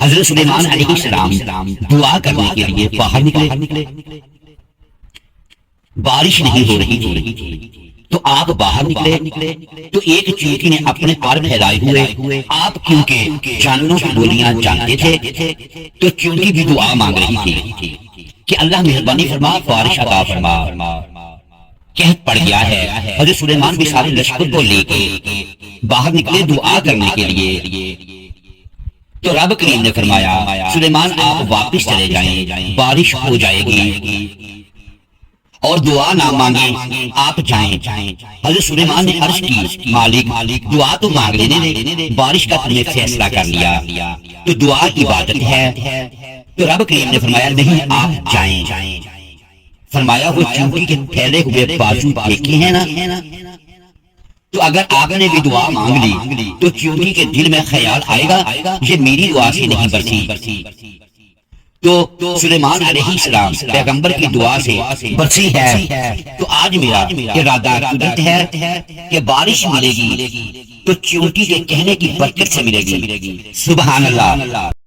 حضرت سلیمان علیہ السلام دعا کرنے کے لیے باہر نکلے، بارش نہیں ہو رہی تھی، تو آپ باہر نکلے تو ایک چیونٹی نے اپنے پر پھیلائے ہوئے، آپ کیونکہ جانوروں کی بولیاں جانتے تھے تو چیونٹی بھی دعا مانگ رہی تھی کہ اللہ مہربانی فرما، بارش عطا فرما۔ قحط پڑ گیا ہے۔ حضرت سلیمان بھی سارے لشکر کو لے کے باہر نکلے دعا کرنے کے لیے، تو رب کریم نے فرمایا سلیمان آپ واپس چلے جائیں، بارش ہو جائے گی اور دعا نہ مانگیں، آپ جائیں۔ حضرت سلیمان نے عرض کی مالک دعا تو مانگ لینے دے، بارش کا تم نے فیصلہ کر لیا تو دعا عبادت ہے۔ تو رب کریم نے فرمایا نہیں، آپ جائیں۔ فرمایا وہ چیونٹی کے پھیلے ہوئے بازو دیکھے ہیں نا، تو اگر آپ نے بھی دعا مانگ لی تو چیونٹی کے دل میں خیال آئے گا یہ میری دعا سے نہیں برسی، تو سلیمان علیہ السلام پیغمبر کی دعا سے برسی ہے، تو آج میرا ارادہ قدرت ہے کہ بارش ملے گی تو چیونٹی کے کہنے کی برکت سے ملے گی۔ سبحان اللہ۔